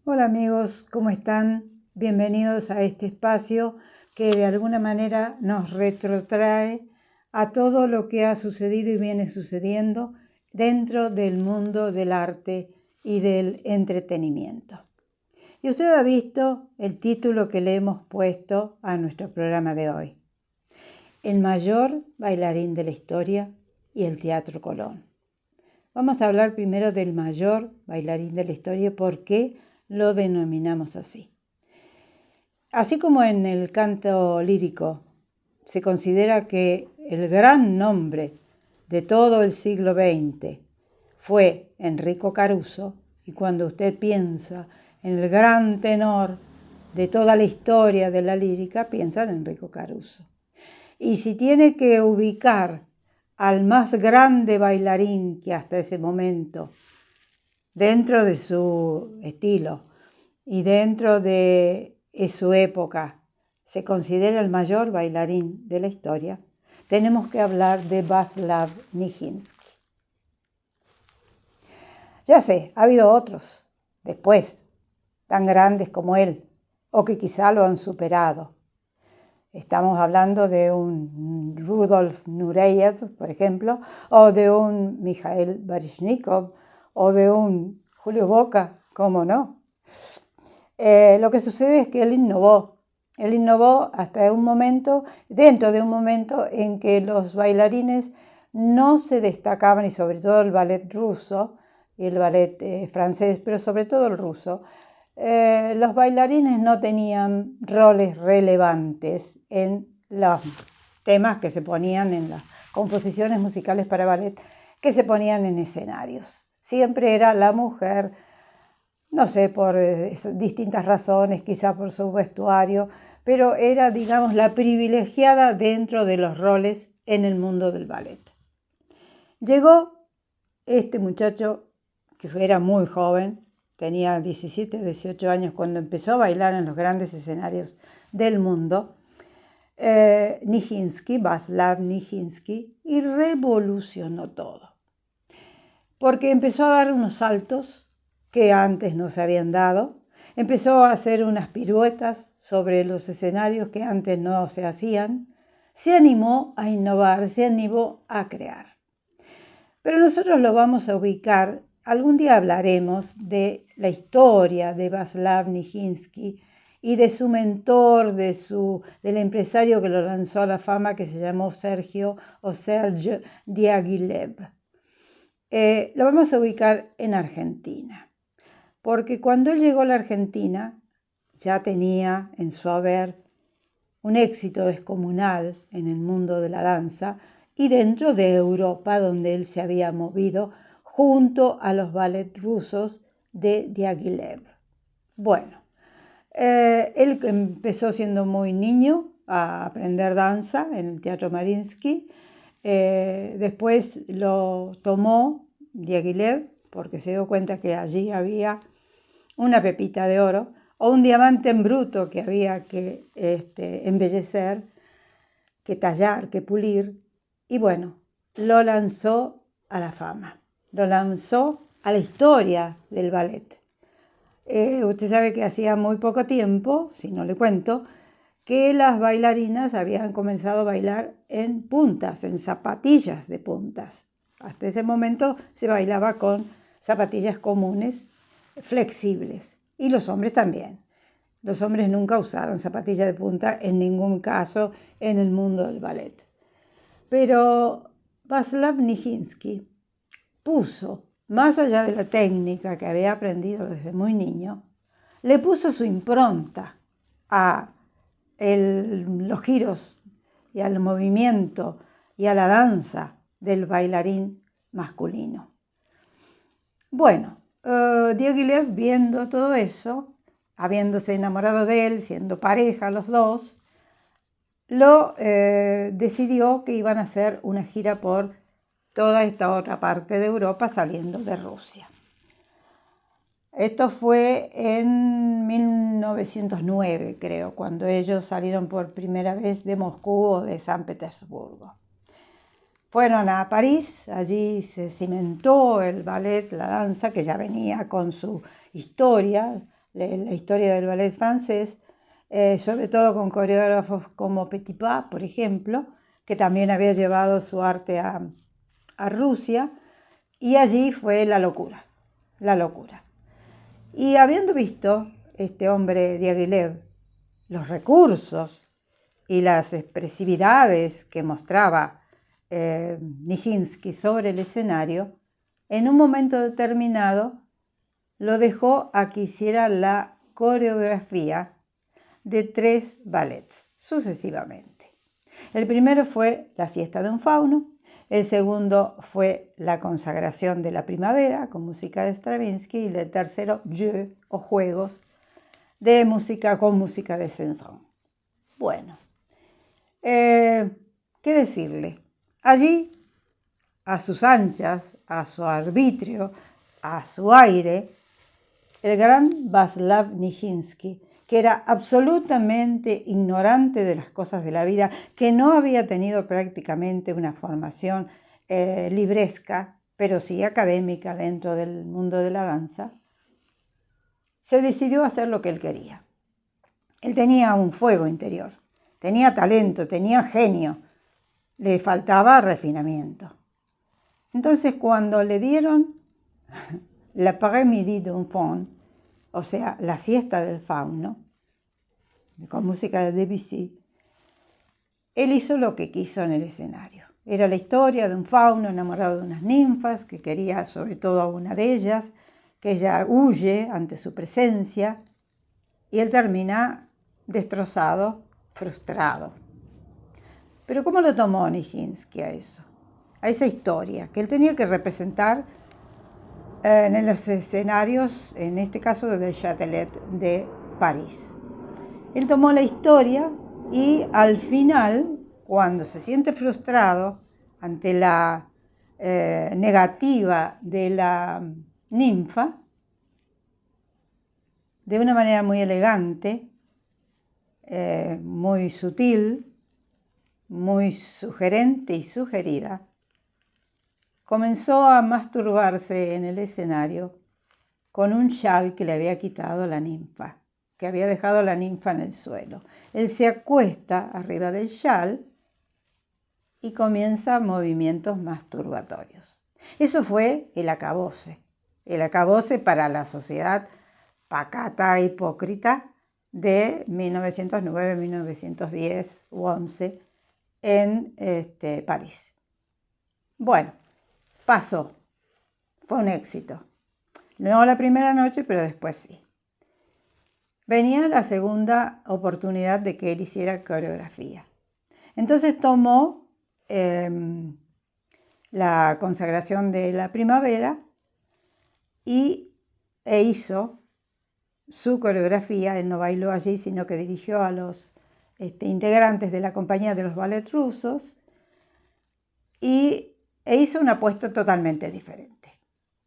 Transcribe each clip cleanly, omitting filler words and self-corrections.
Hola amigos, ¿cómo están? Bienvenidos a este espacio que de alguna manera nos retrotrae a todo lo que ha sucedido y viene sucediendo dentro del mundo del arte y del entretenimiento. Y usted ha visto el título que le hemos puesto a nuestro programa de hoy: El mayor bailarín de la historia y el Teatro Colón. Vamos a hablar primero del mayor bailarín de la historia y por qué lo denominamos así. Así como en el canto lírico se considera que el gran nombre de todo el siglo XX fue Enrico Caruso, y cuando usted piensa en el gran tenor de toda la historia de la lírica, piensa en Enrico Caruso. Y si tiene que ubicar al más grande bailarín que hasta ese momento, dentro de su estilo y dentro de su época, se considera el mayor bailarín de la historia, tenemos que hablar de Václav Nijinsky. Ya sé, ha habido otros después, tan grandes como él, o que quizá lo han superado. Estamos hablando de un Rudolf Nureyev, por ejemplo, o de un Mikhail Baryshnikov, o de un Julio Boca, ¿cómo no? Lo que sucede es que él innovó hasta un momento, dentro de un momento en que los bailarines no se destacaban, y sobre todo el ballet ruso y el ballet francés, pero sobre todo el ruso. Los bailarines no tenían roles relevantes en los temas que se ponían en las composiciones musicales para ballet que se ponían en escenarios. Siempre era la mujer, no sé, por distintas razones, quizá por su vestuario, pero era, digamos, la privilegiada dentro de los roles en el mundo del ballet. Llegó este muchacho, que era muy joven, tenía 17 o 18 años cuando empezó a bailar en los grandes escenarios del mundo, Nijinsky, Václav Nijinsky, y revolucionó todo. Porque empezó a dar unos saltos que antes no se habían dado, empezó a hacer unas piruetas sobre los escenarios que antes no se hacían, se animó a innovar, se animó a crear. Pero nosotros lo vamos a ubicar, algún día hablaremos de la historia de Václav Nijinsky y de su mentor, del empresario que lo lanzó a la fama, que se llamó Serge Diaghilev. Lo vamos a ubicar en Argentina, porque cuando él llegó a la Argentina ya tenía en su haber un éxito descomunal en el mundo de la danza y dentro de Europa, donde él se había movido junto a los ballets rusos de Diaghilev. Bueno, él empezó siendo muy niño a aprender danza en el Teatro Mariinsky. Después lo tomó Diaghilev porque se dio cuenta que allí había una pepita de oro o un diamante en bruto que había que embellecer, que tallar, que pulir. Y bueno, lo lanzó a la fama, lo lanzó a la historia del ballet. Usted sabe que hacía muy poco tiempo, si no le cuento, que las bailarinas habían comenzado a bailar en puntas, en zapatillas de puntas. Hasta ese momento se bailaba con zapatillas comunes, flexibles, y los hombres también. Los hombres nunca usaron zapatillas de punta en ningún caso en el mundo del ballet. Pero Václav Nijinsky puso, más allá de la técnica que había aprendido desde muy niño, le puso su impronta a los giros y al movimiento y a la danza del bailarín masculino. Bueno, Diaghilev, viendo todo eso, habiéndose enamorado de él, siendo pareja los dos, decidió que iban a hacer una gira por toda esta otra parte de Europa saliendo de Rusia. Esto fue en 1909, creo, cuando ellos salieron por primera vez de Moscú o de San Petersburgo. Fueron a París, allí se cimentó el ballet, la danza, que ya venía con su historia, la historia del ballet francés, sobre todo con coreógrafos como Petipa, por ejemplo, que también había llevado su arte a Rusia, y allí fue la locura, la locura. Y habiendo visto este hombre Diaghilev los recursos y las expresividades que mostraba Nijinsky sobre el escenario, en un momento determinado lo dejó a que hiciera la coreografía de 3 ballets sucesivamente. El primero fue La siesta de un fauno, el segundo fue La consagración de la primavera con música de Stravinsky y el tercero Jeux o Juegos con música de Saint-Saëns. Bueno, ¿qué decirle? Allí, a sus anchas, a su arbitrio, a su aire, el gran Václav Nijinsky, que era absolutamente ignorante de las cosas de la vida, que no había tenido prácticamente una formación libresca, pero sí académica dentro del mundo de la danza, se decidió a hacer lo que él quería. Él tenía un fuego interior, tenía talento, tenía genio, le faltaba refinamiento. Entonces, cuando le dieron l'après-midi d'un faun, o sea, la siesta del fauno, con música de Debussy, él hizo lo que quiso en el escenario. Era la historia de un fauno enamorado de unas ninfas, que quería sobre todo a una de ellas, que ella huye ante su presencia, y él termina destrozado, frustrado. Pero ¿cómo lo tomó Nijinsky a eso? A esa historia, que él tenía que representar en los escenarios, en este caso del Châtelet de París. Él tomó la historia y al final, cuando se siente frustrado ante la negativa de la ninfa, de una manera muy elegante, muy sutil, muy sugerente y sugerida, comenzó a masturbarse en el escenario con un chal que le había quitado la ninfa, que había dejado la ninfa en el suelo. Él se acuesta arriba del chal y comienza movimientos masturbatorios. Eso fue el acabose para la sociedad pacata e hipócrita de 1909, 1910 u 11 en París. Bueno, pasó, fue un éxito. No la primera noche, pero después sí. Venía la segunda oportunidad de que él hiciera coreografía. Entonces tomó la consagración de la primavera e hizo su coreografía. Él no bailó allí, sino que dirigió a los integrantes de la compañía de los ballets rusos e hizo una apuesta totalmente diferente.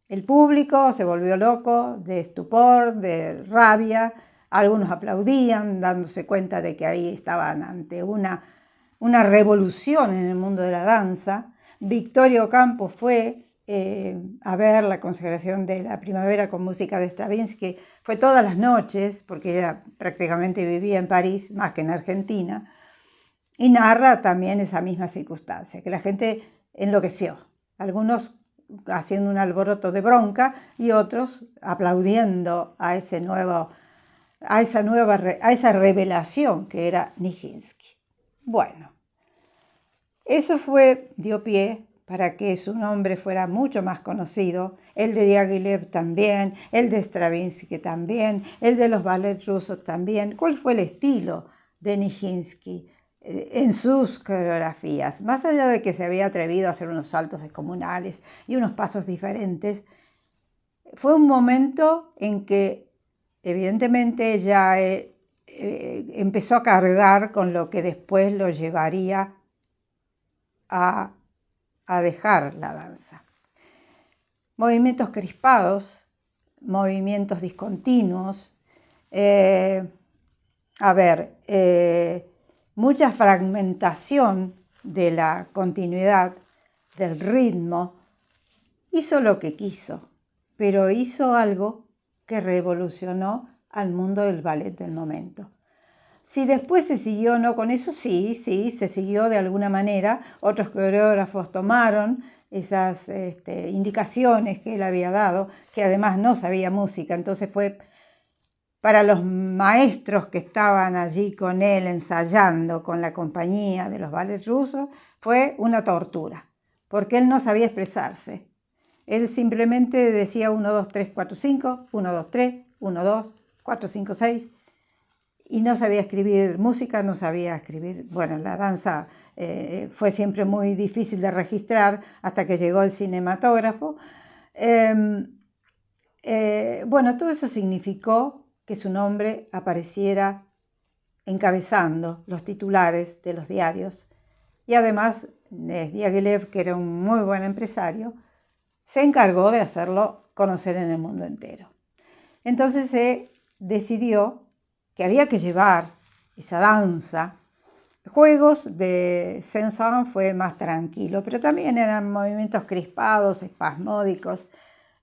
El público se volvió loco, de estupor, de rabia. Algunos aplaudían, dándose cuenta de que ahí estaban ante una revolución en el mundo de la danza. Victoria Ocampo fue a ver la consagración de la primavera con música de Stravinsky. Fue todas las noches, porque ella prácticamente vivía en París, más que en Argentina, y narra también esa misma circunstancia, que la gente enloqueció. Algunos haciendo un alboroto de bronca y otros aplaudiendo a esa revelación que era Nijinsky. Bueno, eso dio pie para que su nombre fuera mucho más conocido, el de Diaghilev también, el de Stravinsky también, el de los ballets rusos también. ¿Cuál fue el estilo de Nijinsky en sus coreografías? Más allá de que se había atrevido a hacer unos saltos descomunales y unos pasos diferentes, fue un momento en que evidentemente ya empezó a cargar con lo que después lo llevaría a dejar la danza. Movimientos crispados, movimientos discontinuos, mucha fragmentación de la continuidad, del ritmo. Hizo lo que quiso, pero hizo algo que revolucionó al mundo del ballet del momento. Si después se siguió o no con eso, sí, se siguió de alguna manera. Otros coreógrafos tomaron esas indicaciones que él había dado, que además no sabía música, entonces fue para los maestros que estaban allí con él ensayando con la compañía de los ballets rusos, fue una tortura, porque él no sabía expresarse. Él simplemente decía 1, 2, 3, 4, 5, 1, 2, 3, 1, 2, 4, 5, 6, y no sabía escribir música, no sabía escribir. Bueno, la danza fue siempre muy difícil de registrar hasta que llegó el cinematógrafo. Bueno, todo eso significó que su nombre apareciera encabezando los titulares de los diarios. Y además, Diaghilev, que era un muy buen empresario, se encargó de hacerlo conocer en el mundo entero. Entonces se decidió que había que llevar esa danza. Juegos de Saint-Saëns fue más tranquilo, pero también eran movimientos crispados, espasmódicos,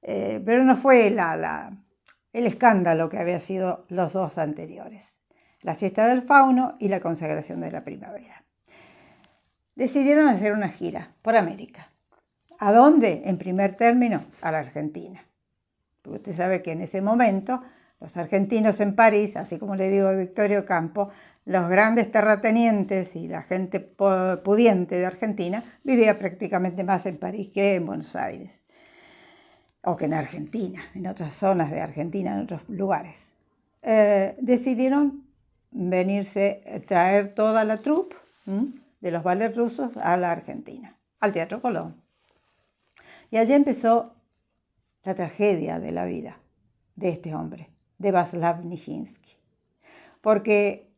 pero no fue el escándalo que había sido los dos anteriores, la siesta del fauno y la consagración de la primavera. Decidieron hacer una gira por América. ¿A dónde? En primer término, a la Argentina. Porque usted sabe que en ese momento los argentinos en París, así como le digo a Victorio Campo, los grandes terratenientes y la gente pudiente de Argentina vivía prácticamente más en París que en Buenos Aires, o que en Argentina, en otras zonas de Argentina, en otros lugares. Decidieron venirse, traer toda la troupe de los ballets rusos a la Argentina, al Teatro Colón. Y allí empezó la tragedia de la vida de este hombre, de Václav Nijinsky. Porque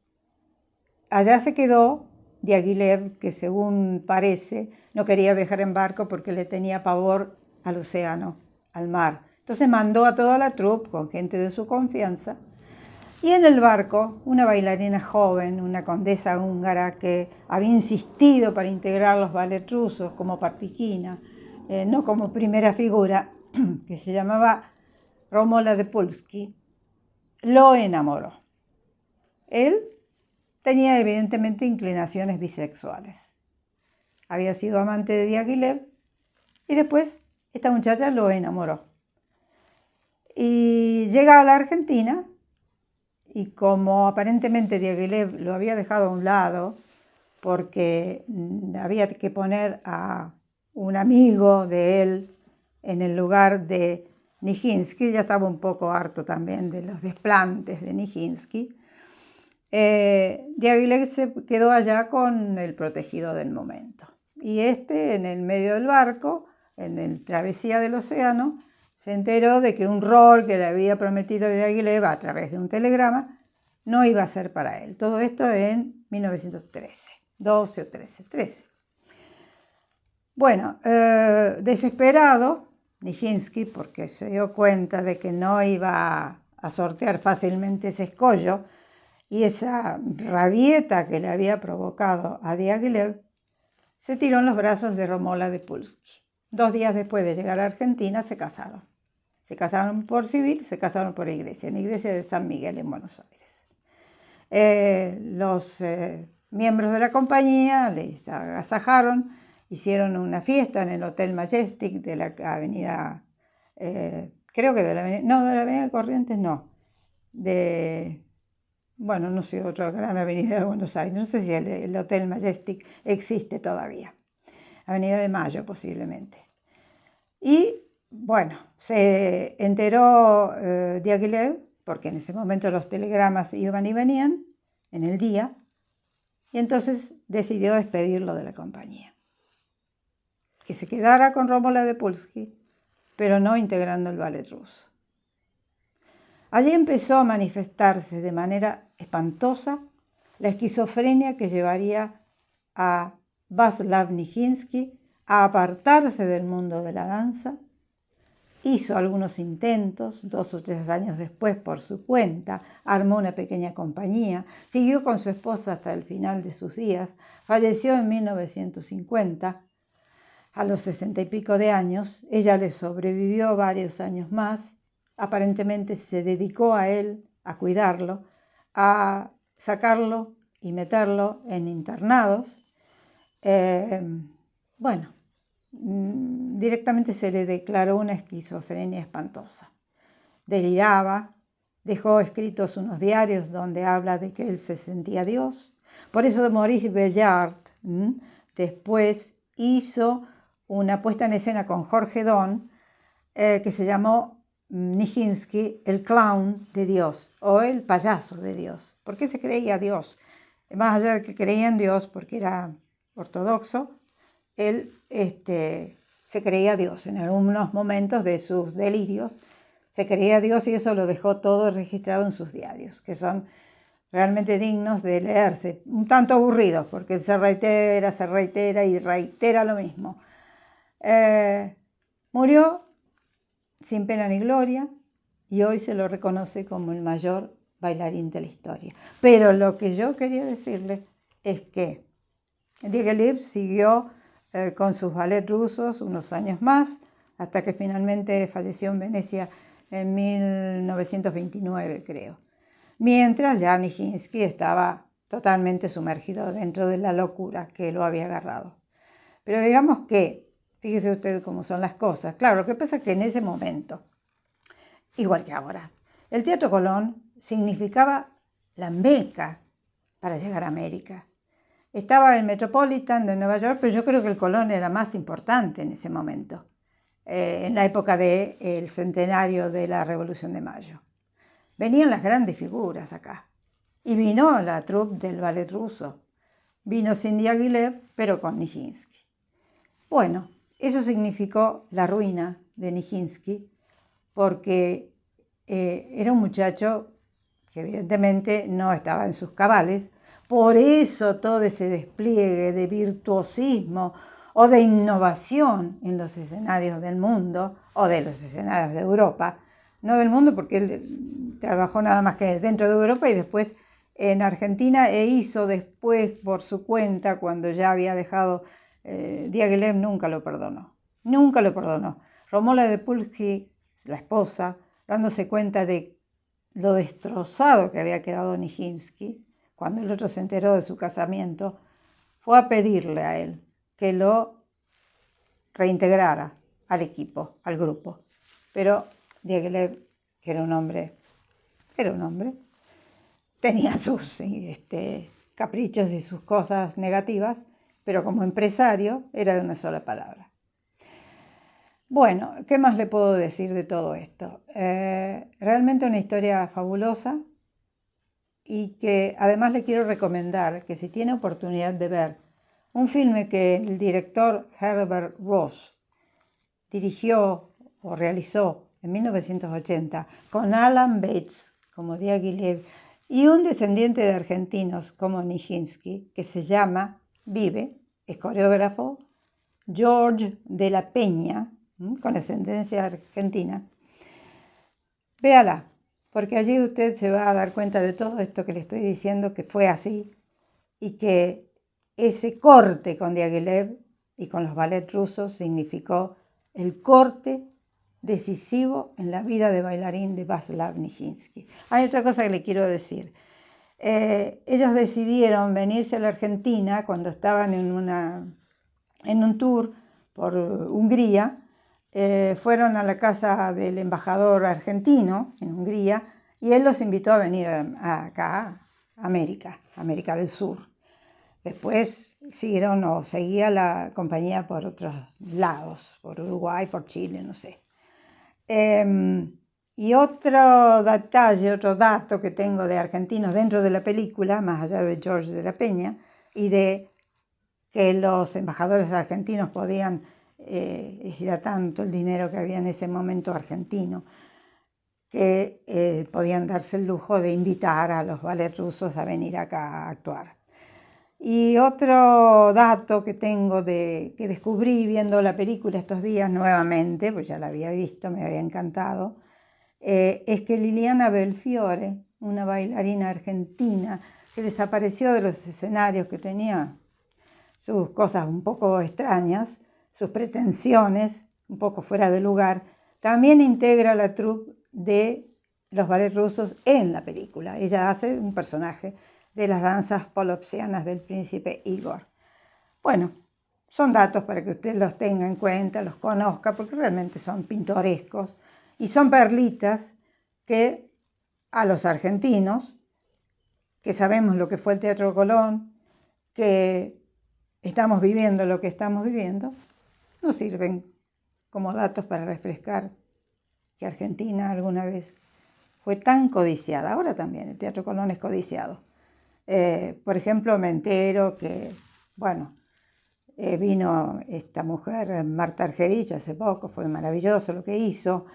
allá se quedó Diaghilev, que según parece no quería viajar en barco porque le tenía pavor al océano, al mar. Entonces mandó a toda la troupe con gente de su confianza. Y en el barco, una bailarina joven, una condesa húngara que había insistido para integrar los ballets rusos como Partiquina, no como primera figura, que se llamaba Romola de Pulski, lo enamoró. Él tenía evidentemente inclinaciones bisexuales. Había sido amante de Diaghilev y después esta muchacha lo enamoró. Y llega a la Argentina y como aparentemente Diaghilev lo había dejado a un lado porque había que poner a un amigo de él en el lugar de Nijinsky, ya estaba un poco harto también de los desplantes de Nijinsky, Diaghilev se quedó allá con el protegido del momento. Y en el medio del barco, en la travesía del océano, se enteró de que un rol que le había prometido Diaghilev a través de un telegrama no iba a ser para él. Todo esto en 1913, 12 o 13. Bueno, desesperado, Nijinsky, porque se dio cuenta de que no iba a sortear fácilmente ese escollo y esa rabieta que le había provocado a Diaghilev, se tiró en los brazos de Romola de Pulski. 2 días después de llegar a Argentina se casaron. Se casaron por civil, se casaron por iglesia, en la iglesia de San Miguel en Buenos Aires. Los miembros de la compañía les agasajaron, hicieron una fiesta en el Hotel Majestic de la avenida, creo que de la avenida Corrientes no, bueno, no sé, otra gran avenida de Buenos Aires, no sé si el Hotel Majestic existe todavía, Avenida de Mayo posiblemente. Y bueno, se enteró Diaghilev, porque en ese momento los telegramas iban y venían en el día, y entonces decidió despedirlo de la compañía. Que se quedara con Romola de Pulski, pero no integrando el ballet ruso. Allí empezó a manifestarse de manera espantosa la esquizofrenia que llevaría a Václav Nijinsky a apartarse del mundo de la danza. Hizo algunos intentos, 2 o 3 años después por su cuenta, armó una pequeña compañía, siguió con su esposa hasta el final de sus días, falleció en 1950, a los 60 y pico de años. Ella le sobrevivió varios años más, aparentemente se dedicó a él a cuidarlo, a sacarlo y meterlo en internados. Bueno, directamente se le declaró una esquizofrenia espantosa. Deliraba, dejó escritos unos diarios donde habla de que él se sentía Dios. Por eso Maurice Béjart después hizo una puesta en escena con Jorge Don que se llamó Nijinsky, el clown de Dios o el payaso de Dios. ¿Por qué se creía Dios? Más allá de que creía en Dios porque era ortodoxo, él se creía Dios en algunos momentos de sus delirios. Se creía Dios y eso lo dejó todo registrado en sus diarios, que son realmente dignos de leerse, un tanto aburridos, porque se reitera y reitera lo mismo. Murió sin pena ni gloria y hoy se lo reconoce como el mayor bailarín de la historia. Pero lo que yo quería decirle es que Diaghilev siguió con sus ballets rusos unos años más, hasta que finalmente falleció en Venecia en 1929, creo. Mientras ya Nijinsky estaba totalmente sumergido dentro de la locura que lo había agarrado. Pero digamos que, fíjese usted cómo son las cosas. Claro, lo que pasa es que en ese momento, igual que ahora, el Teatro Colón significaba la meca para llegar a América. Estaba el Metropolitan de Nueva York, pero yo creo que el Colón era más importante en ese momento, en la época del centenario de la Revolución de Mayo. Venían las grandes figuras acá. Y vino la troupe del ballet ruso. Vino sin Diaghilev, pero con Nijinsky. Bueno, eso significó la ruina de Nijinsky, porque era un muchacho que evidentemente no estaba en sus cabales. Por eso todo ese despliegue de virtuosismo o de innovación en los escenarios del mundo o de los escenarios de Europa, no del mundo porque él trabajó nada más que dentro de Europa y después en Argentina e hizo después por su cuenta cuando ya había dejado, Diaghilev nunca lo perdonó. Romola de Pulsky, la esposa, dándose cuenta de lo destrozado que había quedado Nijinsky, cuando el otro se enteró de su casamiento, fue a pedirle a él que lo reintegrara al equipo, al grupo. Pero Diaghilev, que era un hombre, tenía sus caprichos y sus cosas negativas, pero como empresario era de una sola palabra. Bueno, ¿qué más le puedo decir de todo esto? Realmente una historia fabulosa y que además le quiero recomendar que si tiene oportunidad de ver un filme que el director Herbert Ross dirigió o realizó en 1980 con Alan Bates como Diaghilev y un descendiente de argentinos como Nijinsky, que se llama, vive, es coreógrafo, George de la Peña, con ascendencia argentina. Véala, porque allí usted se va a dar cuenta de todo esto que le estoy diciendo, que fue así, y que ese corte con Diaghilev y con los ballets rusos significó el corte decisivo en la vida de bailarín de Václav Nijinsky. Hay otra cosa que le quiero decir. Ellos decidieron venirse a la Argentina cuando estaban en un tour por Hungría. Fueron a la casa del embajador argentino en Hungría y él los invitó a venir acá a América del Sur. Después seguía la compañía por otros lados, por Uruguay, por Chile, no sé. Y otro dato que tengo de argentinos dentro de la película, más allá de George de la Peña, y de que los embajadores argentinos podían, era tanto el dinero que había en ese momento argentino, que podían darse el lujo de invitar a los ballets rusos a venir acá a actuar. Y otro dato que tengo que descubrí viendo la película estos días nuevamente, pues ya la había visto, me había encantado, es que Liliana Belfiore, una bailarina argentina que desapareció de los escenarios, que tenía sus cosas un poco extrañas, sus pretensiones un poco fuera de lugar, también integra la troupe de los ballets rusos en la película. Ella hace un personaje de las danzas polopsianas del príncipe Igor. Bueno, son datos para que usted los tenga en cuenta, los conozca, porque realmente son pintorescos y son perlitas que a los argentinos, que sabemos lo que fue el Teatro Colón, que estamos viviendo lo que estamos viviendo, nos sirven como datos para refrescar que Argentina alguna vez fue tan codiciada. Ahora también el Teatro Colón es codiciado. Por ejemplo, me entero que, bueno, vino esta mujer, Marta Argerich, hace poco, fue maravilloso lo que hizo.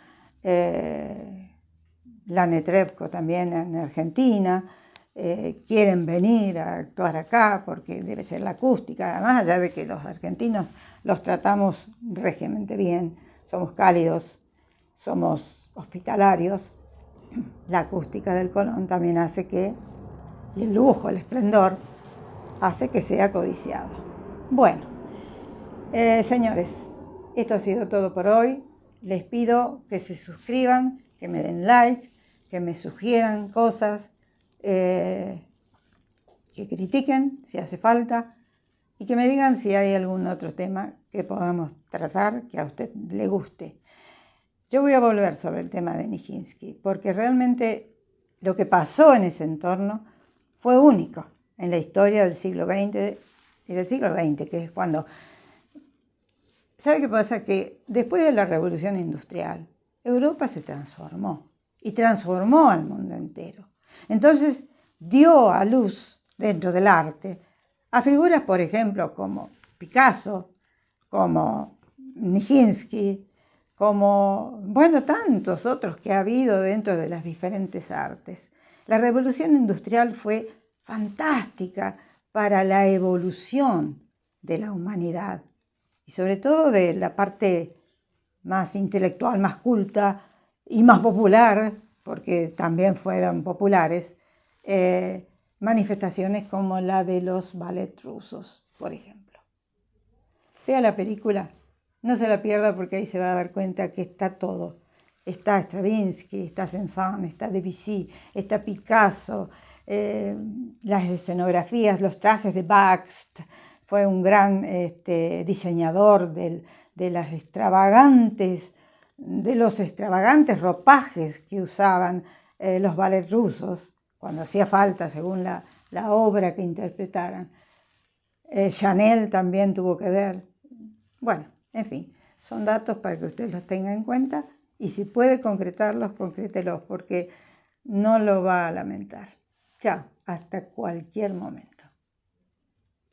Lane Trepko también en Argentina. Quieren venir a actuar acá porque debe ser la acústica. Además, ya ve que los argentinos los tratamos regiamente bien, somos cálidos, somos hospitalarios. La acústica del Colón también hace que, y el lujo, el esplendor, hace que sea codiciado. Bueno, señores, esto ha sido todo por hoy. Les pido que se suscriban, que me den like, que me sugieran cosas, que critiquen si hace falta y que me digan si hay algún otro tema que podamos tratar que a usted le guste. Yo voy a volver sobre el tema de Nijinsky, porque realmente lo que pasó en ese entorno fue único en la historia del siglo XX y del siglo XX, que es cuando... ¿Sabe qué pasa? Que después de la Revolución Industrial, Europa se transformó y transformó al mundo entero. Entonces dio a luz dentro del arte a figuras, por ejemplo, como Picasso, como Nijinsky, como, bueno, tantos otros que ha habido dentro de las diferentes artes. La revolución industrial fue fantástica para la evolución de la humanidad y sobre todo de la parte más intelectual, más culta y más popular, porque también fueron populares, manifestaciones como la de los ballets rusos, por ejemplo. Vea la película. No se la pierda porque ahí se va a dar cuenta que está todo. Está Stravinsky, está Saint-Saëns, está Debussy, está Picasso, las escenografías, los trajes de Bakst. Fue un gran diseñador de los extravagantes ropajes que usaban los ballets rusos cuando hacía falta según la obra que interpretaran. Chanel también tuvo que ver. Bueno, en fin, son datos para que usted los tenga en cuenta y si puede concretarlos, concrételos porque no lo va a lamentar. Chao, hasta cualquier momento.